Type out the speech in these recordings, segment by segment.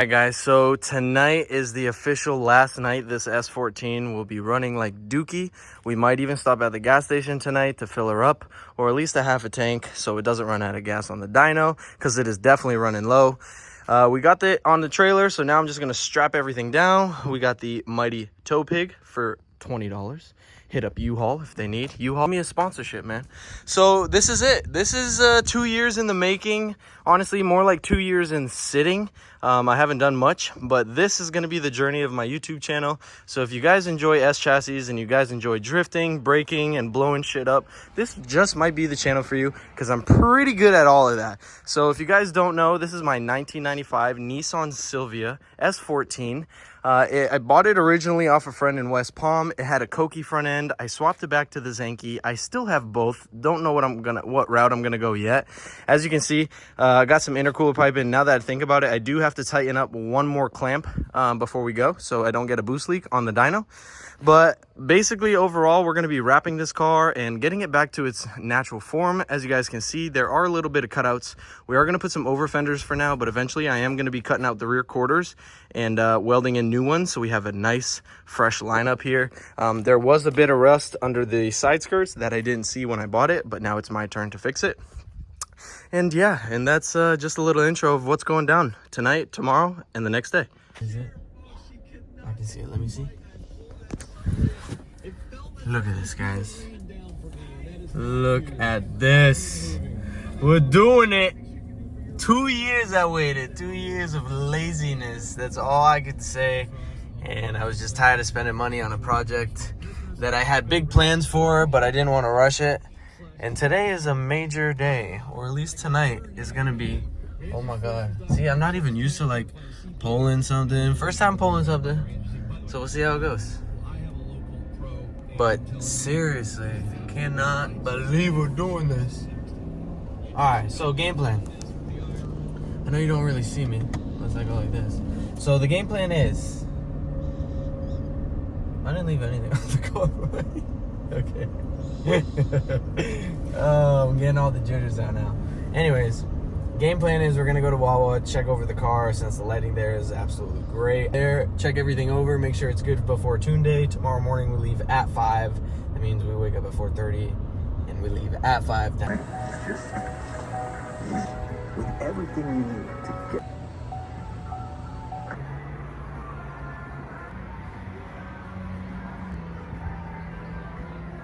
Alright guys, so tonight is the official last night this S14 will be running like dookie. We might even stop at the gas station tonight to fill her up, or at least a half a tank so it doesn't run out of gas on the dyno, because it is definitely running low. We got it on the trailer, so now I'm just going to strap everything down. We got the mighty tow pig for $20. Hit up U-Haul if they need. U-Haul me a sponsorship, man. So this is it. This is 2 years in the making. Honestly, more like 2 years in sitting. I haven't done much, but this is going to be the journey of my YouTube channel. So if you guys enjoy S chassis and you guys enjoy drifting, braking, and blowing shit up, this just might be the channel for you, because I'm pretty good at all of that. So if you guys don't know, this is my 1995 Nissan Silvia S14. I bought it originally off a friend in West Palm. It had a Koki front end. I swapped it back to the Zenki. I still have both. Don't know what route I'm gonna go yet. As you can see, I got some intercooler pipe in. Now that I think about it, I do have to tighten up one more clamp before we go, so I don't get a boost leak on the dyno. But basically, overall, we're going to be wrapping this car and getting it back to its natural form. As you guys can see, there are a little bit of cutouts. We are going to put some over fenders for now, but eventually I am going to be cutting out the rear quarters and welding in new ones, so we have a nice, fresh lineup here. There was a bit of rust under the side skirts that I didn't see when I bought it, but now it's my turn to fix it. And yeah, and that's just a little intro of what's going down tonight, tomorrow, and the next day. Is it? I can see it. Let me see. Look at this, guys. Look at this. We're doing it. 2 years I waited. 2 years of laziness. That's all I could say. And I was just tired of spending money on a project that I had big plans for, but I didn't want to rush it. And today is a major day, or at least tonight is gonna be. Oh my god. See, I'm not even used to like pulling something. First time pulling something. So we'll see how it goes. But seriously, cannot believe we're doing this. Alright, so game plan. I know you don't really see me unless I go like this. So the game plan is, I didn't leave anything on the car, right? Okay. Oh, I'm getting all the jitters out now. Anyways, game plan is we're gonna go to Wawa, check over the car since the lighting there is absolutely great. There, check everything over, make sure it's good before tune day. Tomorrow morning we leave at 5. That means we wake up at 4:30 and we leave at 5. Just with everything you need to get.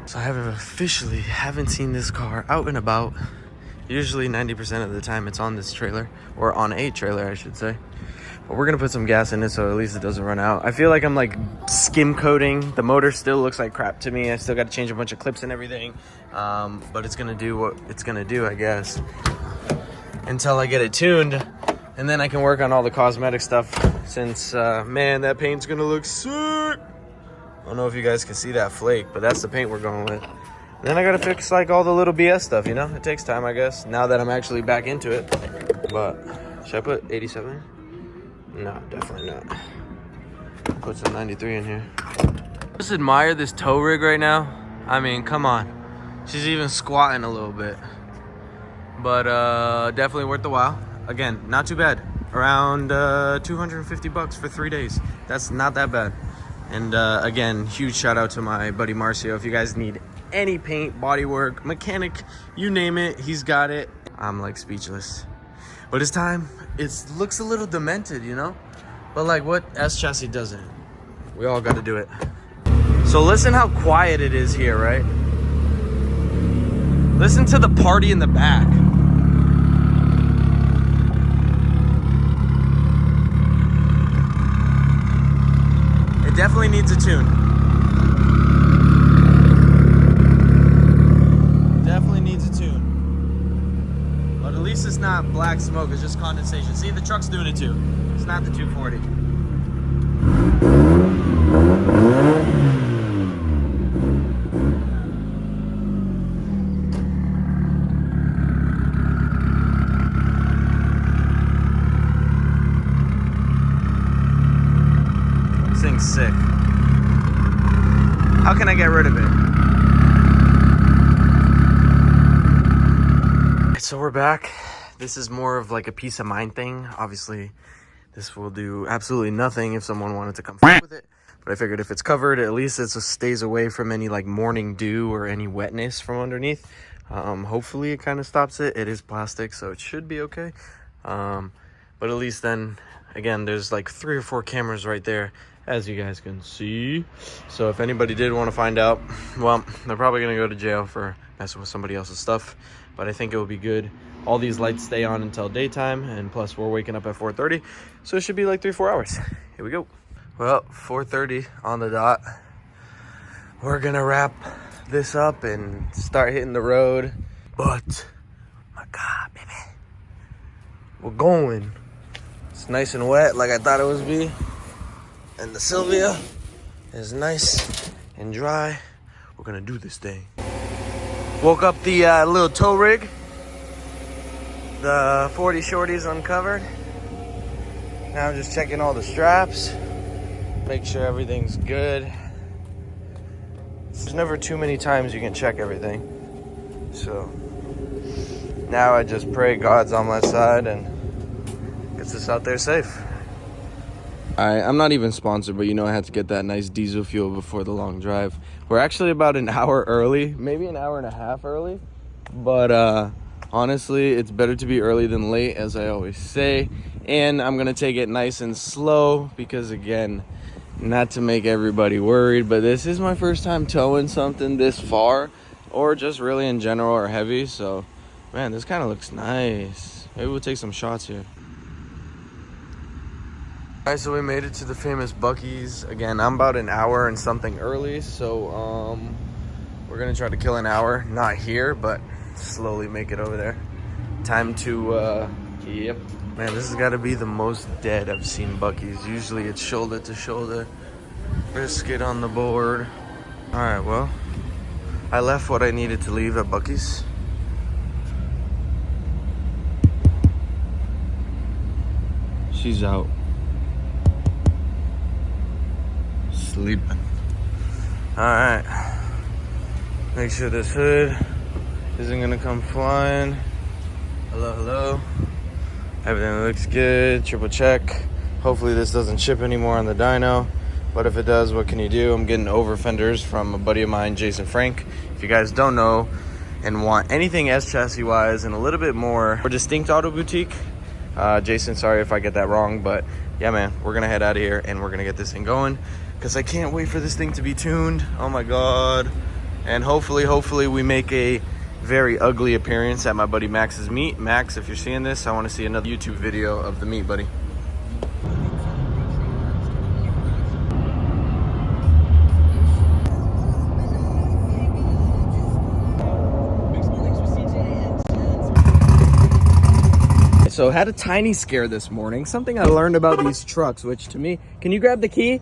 So I haven't seen this car out and about. Usually 90% of the time it's on this trailer, or on a trailer I should say. But we're gonna put some gas in it so at least it doesn't run out. I feel like I'm like skim coating. The motor still looks like crap to me. I still got to change a bunch of clips and everything. But it's gonna do what it's gonna do, I guess, until I get it tuned. And then I can work on all the cosmetic stuff since, man, that paint's gonna look sick. I don't know if you guys can see that flake, but that's the paint we're going with. Then I gotta fix like all the little BS stuff, you know? It takes time, I guess, now that I'm actually back into it. But should I put 87? No, definitely not. Put some 93 in here. Just admire this tow rig right now. I mean, come on. She's even squatting a little bit. But definitely worth the while. Again, not too bad. Around 250 bucks for 3 days. That's not that bad. And again, huge shout out to my buddy Marcio. If you guys need any paint, bodywork, mechanic, you name it, he's got it. I'm like speechless. But it's time. It looks a little demented, you know? But like, what S chassis doesn't? We all got to do it. So listen how quiet it is here, right? Listen to the party in the back. It definitely needs a tune. Definitely needs a tune. But at least it's not black smoke, it's just condensation. See, the truck's doing it too. It's not the 240. This thing's sick. How can I get rid of it? So we're back. This is more of like a peace of mind thing. Obviously, This will do absolutely nothing if someone wanted to come f with it. But I figured if it's covered, at least it stays away from any like morning dew or any wetness from underneath. Hopefully it kind of stops it. It is plastic, so it should be okay. But at least then, again, there's like 3 or 4 cameras right there, as you guys can see. So if anybody did want to find out, well, they're probably going to go to jail for messing with somebody else's stuff. But I think it will be good. All these lights stay on until daytime, and plus we're waking up at 4:30, so it should be like 3-4 hours. Here we go. Well, 4:30 on the dot. We're gonna wrap this up and start hitting the road. But my God, baby, we're going. It's nice and wet like I thought it was be, and the Silvia is nice and dry. We're gonna do this thing. Woke up the little tow rig. The 40 shorties uncovered. Now I'm just checking all the straps. Make sure everything's good. There's never too many times you can check everything. So now I just pray God's on my side and gets us out there safe. I'm not even sponsored, but you know I had to get that nice diesel fuel before the long drive. We're actually about an hour early, maybe an hour and a half early. But honestly, it's better to be early than late, as I always say. And I'm going to take it nice and slow because, again, not to make everybody worried, but this is my first time towing something this far, or just really in general or heavy. So, man, this kind of looks nice. Maybe we'll take some shots here. All right, so we made it to the famous Buc-ee's. Again, I'm about an hour and something early, so we're going to try to kill an hour. Not here, but slowly make it over there. Time to yep, man, this has got to be the most dead I've seen Buc-ee's. Usually it's shoulder to shoulder, brisket on the board. All right, well, I left what I needed to leave at Buc-ee's. She's out sleeping. All right, make sure this hood isn't gonna come flying. Hello. Everything looks good. Triple check. Hopefully this doesn't chip anymore on the dyno, but if it does, what can you do? I'm getting over fenders from a buddy of mine, Jason Frank. If you guys don't know and want anything S chassis wise and a little bit more distinct auto boutique, Jason, sorry if I get that wrong, but yeah, man, we're gonna head out of here and we're gonna get this thing going because I can't wait for this thing to be tuned. Oh my God. And hopefully we make a very ugly appearance at my buddy Max's meet. Max, if you're seeing this, I want to see another YouTube video of the meet, buddy. So had a tiny scare this morning. Something I learned about these trucks, which to me, can you grab the key?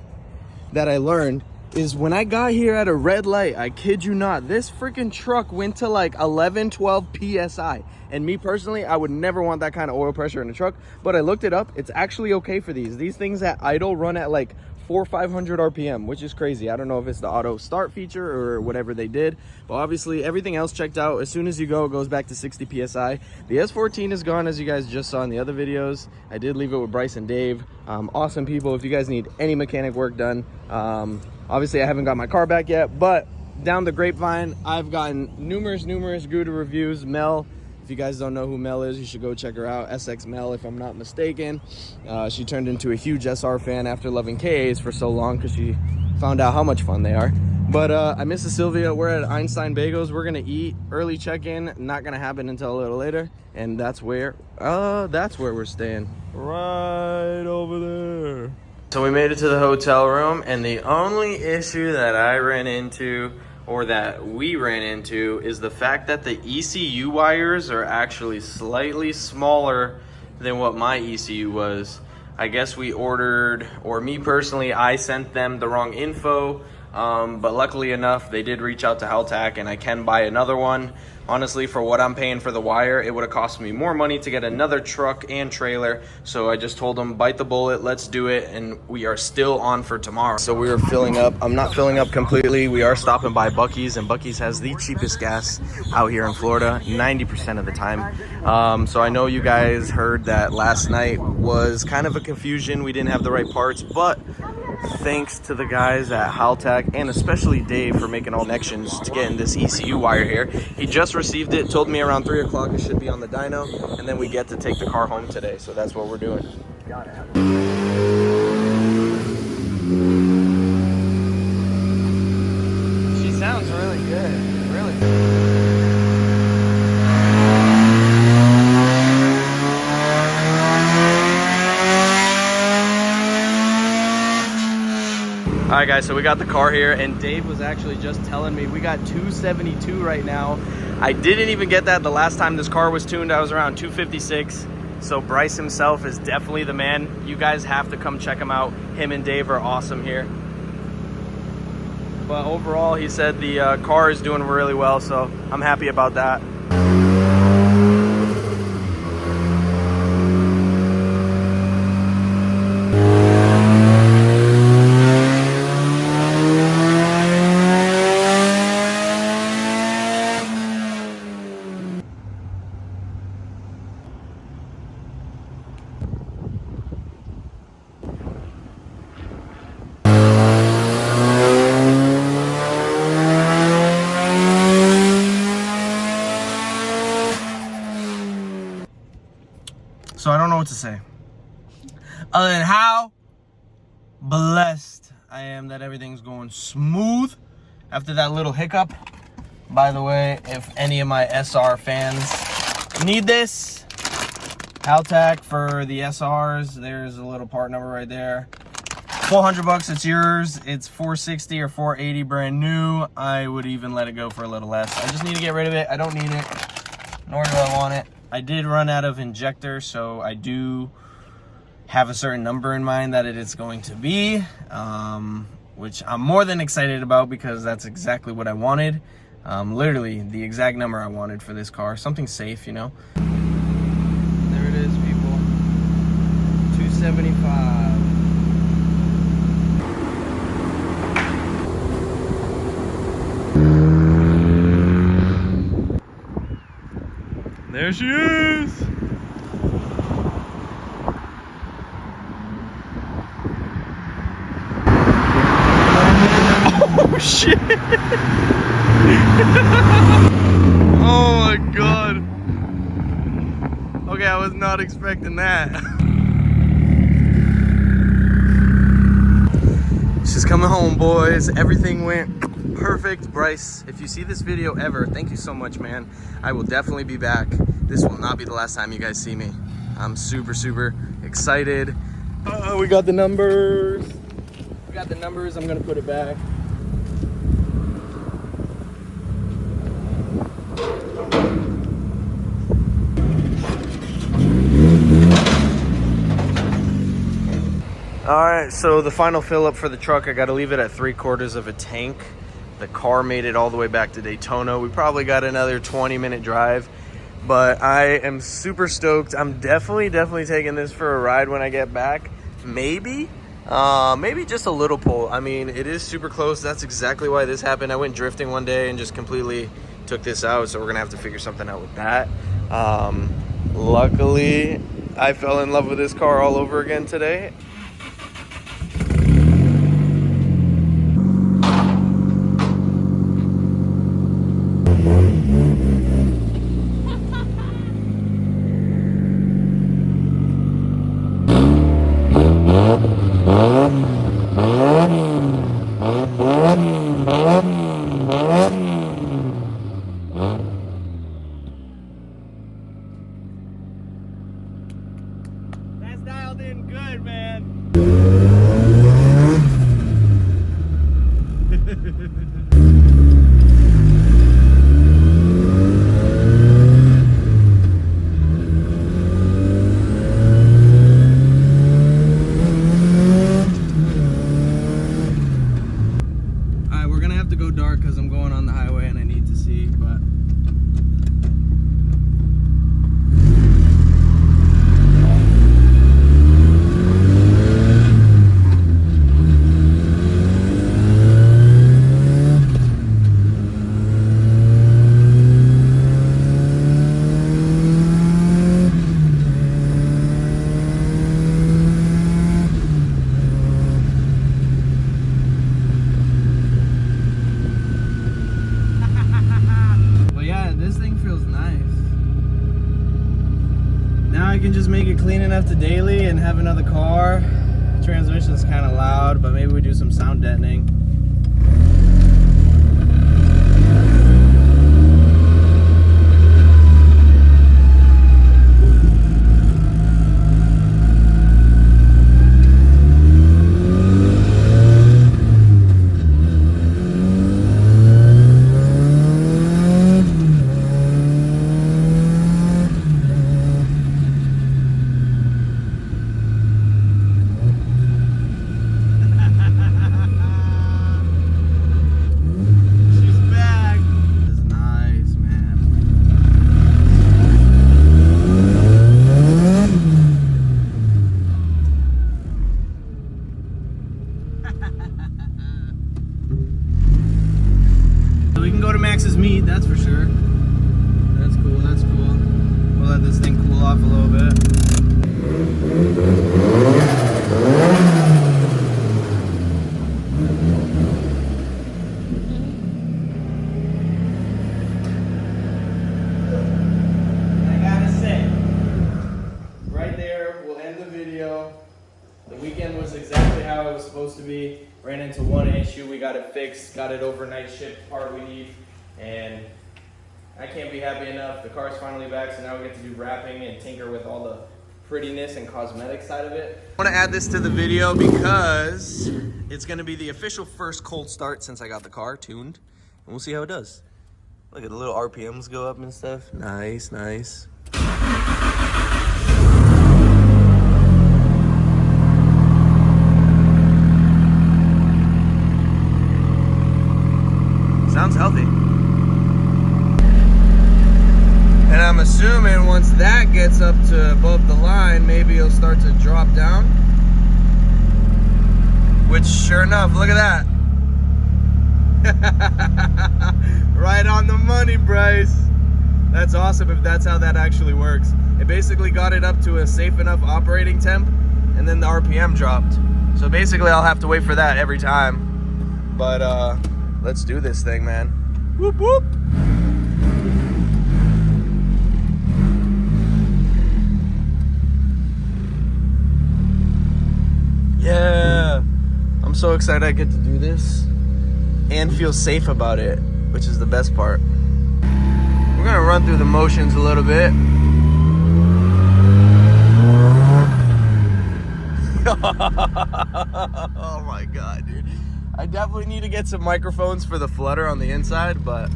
That I learned is when I got here at a red light, I kid you not, this freaking truck went to like 11, 12 PSI. And me personally, I would never want that kind of oil pressure in a truck, but I looked it up. It's actually okay for these. These things at idle run at like 400 or 500 RPM, which is crazy. I don't know if it's the auto start feature or whatever they did, but obviously everything else checked out. As soon as you go, it goes back to 60 PSI. The S14 is gone, as you guys just saw in the other videos. I did leave it with Bryce and Dave. Awesome people. If you guys need any mechanic work done, obviously I haven't got my car back yet, but down the grapevine, I've gotten numerous Gouda reviews. Mel, if you guys don't know who Mel is, you should go check her out. SX Mel, if I'm not mistaken. She turned into a huge SR fan after loving KAs for so long because she found out how much fun they are. But I miss the Silvia. We're at Einstein Bagels. We're gonna eat. Early check-in, not gonna happen until a little later. And that's where we're staying. Right over there. So we made it to the hotel room, and the only issue that I ran into, or that we ran into, is the fact that the ECU wires are actually slightly smaller than what my ECU was. I guess we ordered, or me personally, I sent them the wrong info. But luckily enough, they did reach out to Haltac, and I can buy another one. Honestly, for what I'm paying for the wire, it would have cost me more money to get another truck and trailer. So I just told them, bite the bullet, let's do it, and we are still on for tomorrow. So we are filling up. I'm not filling up completely. We are stopping by Buc-ee's, and Buc-ee's has the cheapest gas out here in Florida, 90% of the time. So I know you guys heard that last night was kind of a confusion. We didn't have the right parts, but thanks to the guys at Haltac and especially Dave for making all connections to getting this ECU wire here. He just received it, told me around 3 o'clock it should be on the dyno, and then we get to take the car home today. So that's what we're doing. She sounds really good, really good. All right, guys, so we got the car here, and Dave was actually just telling me we got 272 right now. I didn't even get that the last time this car was tuned. I was around 256. So Bryce himself is definitely the man. You guys have to come check him out. Him and Dave are awesome here. But overall, he said the car is doing really well, so I'm happy about that. So I don't know what to say other than how blessed I am that everything's going smooth after that little hiccup. By the way, if any of my SR fans need this, Haltac for the SRs, there's a little part number right there. $400, it's yours. It's $460 or $480 brand new. I would even let it go for a little less. I just need to get rid of it. I don't need it, nor do I want it. I did run out of injector, so I do have a certain number in mind that it is going to be, which I'm more than excited about because that's exactly what I wanted. Literally the exact number I wanted for this car. Something safe, you know. There it is, people. 275. There she is! Oh shit! Oh my god! Okay, I was not expecting that. She's coming home, boys. Everything went perfect. Bryce, if you see this video ever, thank you so much, man. I will definitely be back. This will not be the last time you guys see me. I'm super, super excited. We got the numbers. We got the numbers. I'm gonna put it back. All right, so the final fill up for the truck, I got to leave it at 3/4 of a tank. The car made it all the way back to Daytona. We probably got another 20-minute drive, but I am super stoked. I'm definitely taking this for a ride when I get back. Maybe just a little pull. I mean, it is super close. That's exactly why this happened. I went drifting one day and just completely took this out, so we're gonna have to figure something out with that. Luckily, I fell in love with this car all over again today. That's dialed in good, man. can just make it clean enough to daily and have another car. Transmission's kind of loud, but maybe we do some sound deadening. We can go to Max's meet, that's for sure. That's cool, that's cool. We'll let this thing cool off a little bit. I gotta say, right there, we'll end the video. The weekend was exactly how it was supposed to be. Ran into one issue, we got it fixed, got it overnight shipped, part we need, and I can't be happy enough. The car's finally back, so now we get to do wrapping and tinker with all the prettiness and cosmetic side of it. I want to add this to the video because it's going to be the official first cold start since I got the car tuned, and we'll see how it does. Look at the little RPMs go up and stuff. Nice, nice. Sounds healthy. And I'm assuming once that gets up to above the line, maybe it'll start to drop down. Which, sure enough, look at that. Right on the money, Bryce. That's awesome if that's how that actually works. It basically got it up to a safe enough operating temp, and then the RPM dropped. So basically I'll have to wait for that every time. But let's do this thing, man. Whoop, whoop. Yeah. I'm so excited I get to do this and feel safe about it, which is the best part. We're gonna run through the motions a little bit. Oh my God, dude. I definitely need to get some microphones for the flutter on the inside, but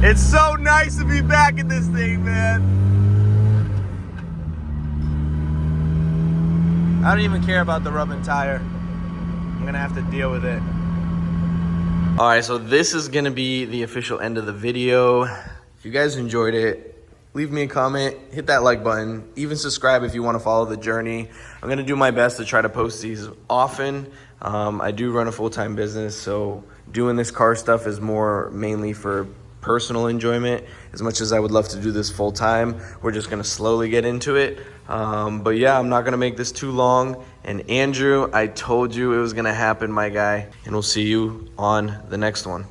it's so nice to be back in this thing, man. I don't even care about the rubbing tire. I'm gonna have to deal with it. All right, so this is gonna be the official end of the video. If you guys enjoyed it, leave me a comment, hit that like button, even subscribe if you want to follow the journey. I'm going to do my best to try to post these often. I do run a full-time business, so doing this car stuff is more mainly for personal enjoyment. As much as I would love to do this full-time, we're just going to slowly get into it. But yeah, I'm not going to make this too long. And Andrew, I told you it was going to happen, my guy. And we'll see you on the next one.